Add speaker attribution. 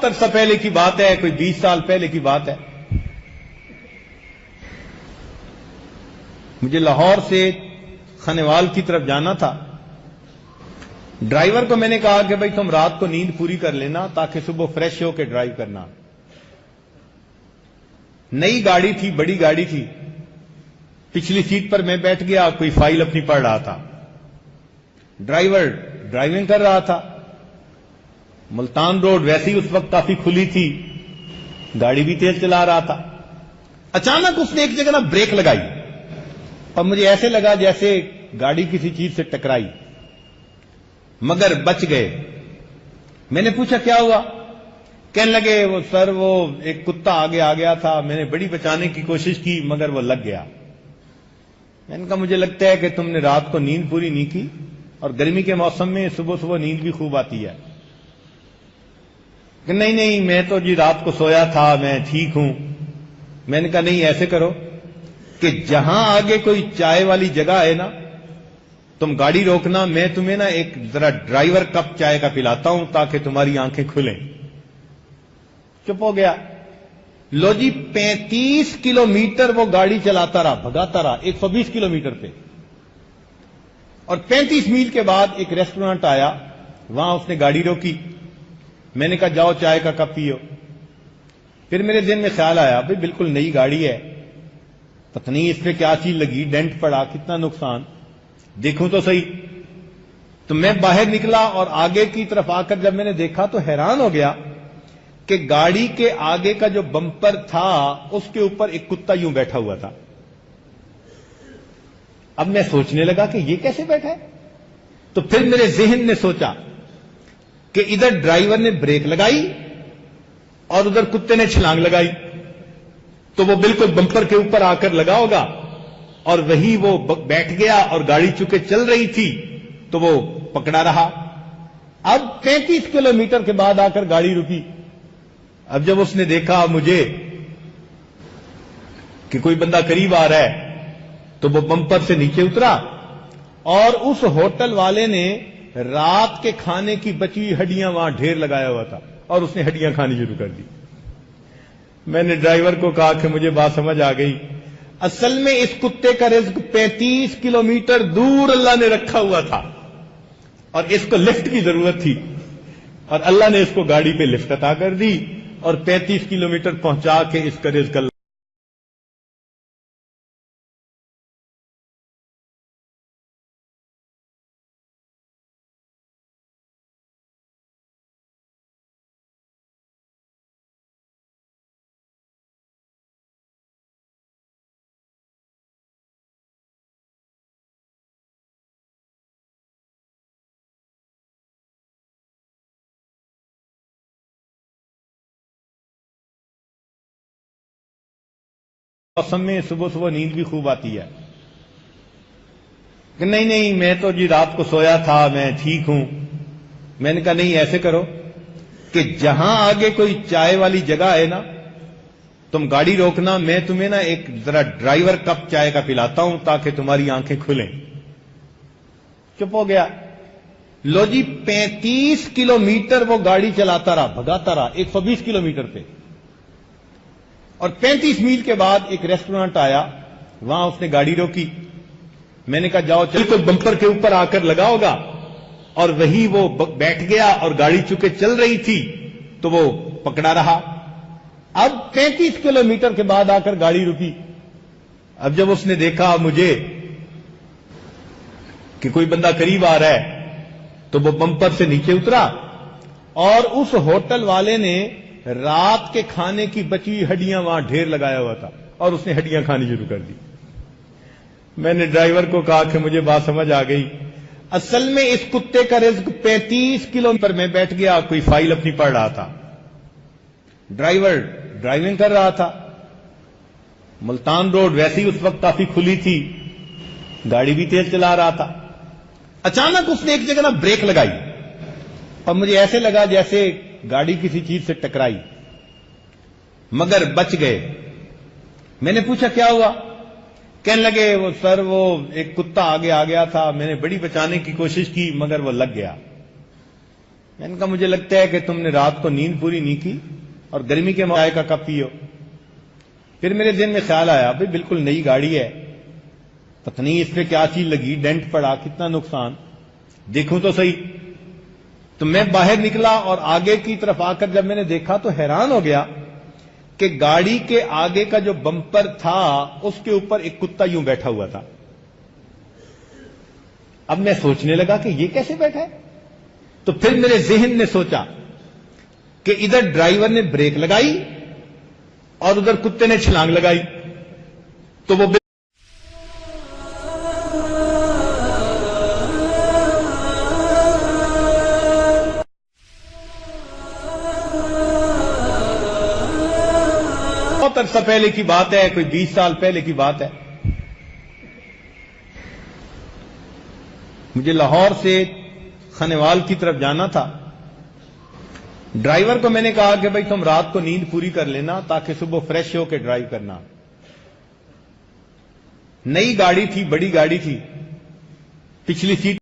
Speaker 1: عرصہ پہلے کی بات ہے، کوئی 20 سال پہلے کی بات ہے. مجھے لاہور سے خنیوال کی طرف جانا تھا. ڈرائیور کو میں نے کہا کہ بھائی تم رات کو نیند پوری کر لینا تاکہ صبح فریش ہو کے ڈرائیو کرنا. نئی گاڑی تھی، بڑی گاڑی تھی. پچھلی سیٹ پر میں بیٹھ گیا، کوئی فائل اپنی پڑھ رہا تھا. ڈرائیور ڈرائیونگ کر رہا تھا. ملتان روڈ ویسی اس وقت کافی کھلی تھی، گاڑی بھی تیز چلا رہا تھا. اچانک اس نے ایک جگہ بریک لگائی اور مجھے ایسے لگا جیسے گاڑی کسی چیز سے ٹکرائی، مگر بچ گئے. میں نے پوچھا کیا ہوا؟ کہنے لگے وہ سر وہ ایک کتا آگے آ گیا تھا، میں نے بڑی بچانے کی کوشش کی مگر وہ لگ گیا. میں نے کہا مجھے لگتا ہے کہ تم نے رات کو نیند پوری نہیں کی، اور گرمی کے موسم میں صبح صبح نیند بھی خوب آتی ہے. کہ نہیں میں تو جی رات کو سویا تھا، میں ٹھیک ہوں. میں نے کہا نہیں ایسے کرو کہ جہاں آگے کوئی چائے والی جگہ ہے نا، تم گاڑی روکنا، میں تمہیں نا ایک ذرا ڈرائیور کپ چائے کا پلاتا ہوں تاکہ تمہاری آنکھیں کھلیں. چپ ہو گیا. لو جی 35 کلومیٹر وہ گاڑی چلاتا رہا، بھگاتا رہا 120 کلومیٹر پہ. اور 35 میل کے بعد ایک ریسٹورانٹ آیا، وہاں اس نے گاڑی روکی. میں نے کہا جاؤ چائے کا کپ پیو. پھر میرے ذہن میں خیال آیا بھئی بالکل نئی گاڑی ہے، پتہ نہیں اس پہ کیا چیز لگی، ڈینٹ پڑا، کتنا نقصان، دیکھوں تو صحیح. تو میں باہر نکلا اور آگے کی طرف آ کر جب میں نے دیکھا تو حیران ہو گیا کہ گاڑی کے آگے کا جو بمپر تھا اس کے اوپر ایک کتا یوں بیٹھا ہوا تھا. اب میں سوچنے لگا کہ یہ کیسے بیٹھا ہے. تو پھر میرے ذہن نے سوچا کہ ادھر ڈرائیور نے بریک لگائی اور ادھر کتے نے چھلانگ لگائی، تو وہ بالکل بمپر کے اوپر آ کر لگا ہوگا اور وہی وہ بیٹھ گیا، اور گاڑی چونکہ چل رہی تھی تو وہ پکڑا رہا. اب 35 کلومیٹر کے بعد آ کر گاڑی رکی. اب جب اس نے دیکھا مجھے کہ کوئی بندہ قریب آ رہا ہے تو وہ بمپر سے نیچے اترا، اور اس ہوٹل والے نے رات کے کھانے کی بچی ہوئی ہڈیاں وہاں ڈھیر لگایا ہوا تھا اور اس نے ہڈیاں کھانی شروع کر دی. میں نے ڈرائیور کو کہا کہ مجھے بات سمجھ آ گئی، اصل میں اس کتے کا رزق 35 کلومیٹر دور اللہ نے رکھا ہوا تھا اور اس کو لفٹ کی ضرورت تھی، اور اللہ نے اس کو گاڑی پہ لفٹ عطا کر دی اور 35 کلومیٹر پہنچا کے اس کا رزق اللہ موسم میں صبح صبح نیند بھی خوب آتی ہے. کہ نہیں میں تو جی رات کو سویا تھا، میں ٹھیک ہوں. میں نے کہا نہیں ایسے کرو کہ جہاں آگے کوئی چائے والی جگہ ہے نا، تم گاڑی روکنا، میں تمہیں نا ایک ذرا ڈرائیور کپ چائے کا پلاتا ہوں تاکہ تمہاری آنکھیں کھلیں. چپ ہو گیا. لو جی 35 کلومیٹر وہ گاڑی چلاتا رہا، بھگاتا رہا 120 کلومیٹر پہ. اور 35 میل کے بعد ایک ریسٹورانٹ آیا، وہاں اس نے گاڑی روکی. میں نے کہا جاؤ بالکل بمپر کے اوپر آ کر لگا ہوگا، اور وہی وہ بیٹھ گیا اور گاڑی چونکہ چل رہی تھی تو وہ پکڑا رہا. اب 35 کلومیٹر کے بعد آ کر گاڑی رکی. اب جب اس نے دیکھا مجھے کہ کوئی بندہ قریب آ رہا ہے تو وہ بمپر سے نیچے اترا، اور اس ہوٹل والے نے رات کے کھانے کی بچی ہوئی ہڈیاں وہاں ڈھیر لگایا ہوا تھا اور اس نے ہڈیاں کھانی شروع کر دی. میں نے ڈرائیور کو کہا کہ مجھے بات سمجھ آ گئی، اصل میں اس کتے کا رزق 35 کلومیٹر میں بیٹھ گیا، کوئی فائل اپنی پڑھ رہا تھا. ڈرائیور ڈرائیونگ کر رہا تھا. ملتان روڈ ویسی اس وقت کافی کھلی تھی، گاڑی بھی تیز چلا رہا تھا. اچانک اس نے ایک جگہ بریک لگائی اور مجھے ایسے لگا جیسے گاڑی کسی چیز سے ٹکرائی، مگر بچ گئے. میں نے پوچھا کیا ہوا؟ کہنے لگے وہ سر وہ ایک کتا آگے آ گیا تھا، میں نے بڑی بچانے کی کوشش کی مگر وہ لگ گیا. میں نے کہا مجھے لگتا ہے کہ تم نے رات کو نیند پوری نہیں کی اور گرمی کے چائے کا کپ پیو. پھر میرے ذہن میں خیال آیا بھائی بالکل نئی گاڑی ہے, پتہ نہیں اس پہ کیا چیز لگی, ڈینٹ پڑا, کتنا نقصان, دیکھوں تو صحیح. تو میں باہر نکلا اور آگے کی طرف آ کر جب میں نے دیکھا تو حیران ہو گیا کہ گاڑی کے آگے کا جو بمپر تھا اس کے اوپر ایک کتا یوں بیٹھا ہوا تھا. اب میں سوچنے لگا کہ یہ کیسے بیٹھا ہے. تو پھر میرے ذہن نے سوچا کہ ادھر ڈرائیور نے بریک لگائی اور ادھر کتے نے چھلانگ لگائی, تو وہ بہت عرصہ پہلے کی بات ہے, کوئی 20 سال پہلے کی بات ہے. مجھے لاہور سے خنیوال کی طرف جانا تھا. ڈرائیور کو میں نے کہا کہ بھائی تم رات کو نیند پوری کر لینا تاکہ صبح فریش ہو کے ڈرائیو کرنا. نئی گاڑی تھی, بڑی گاڑی تھی, پچھلی سیٹ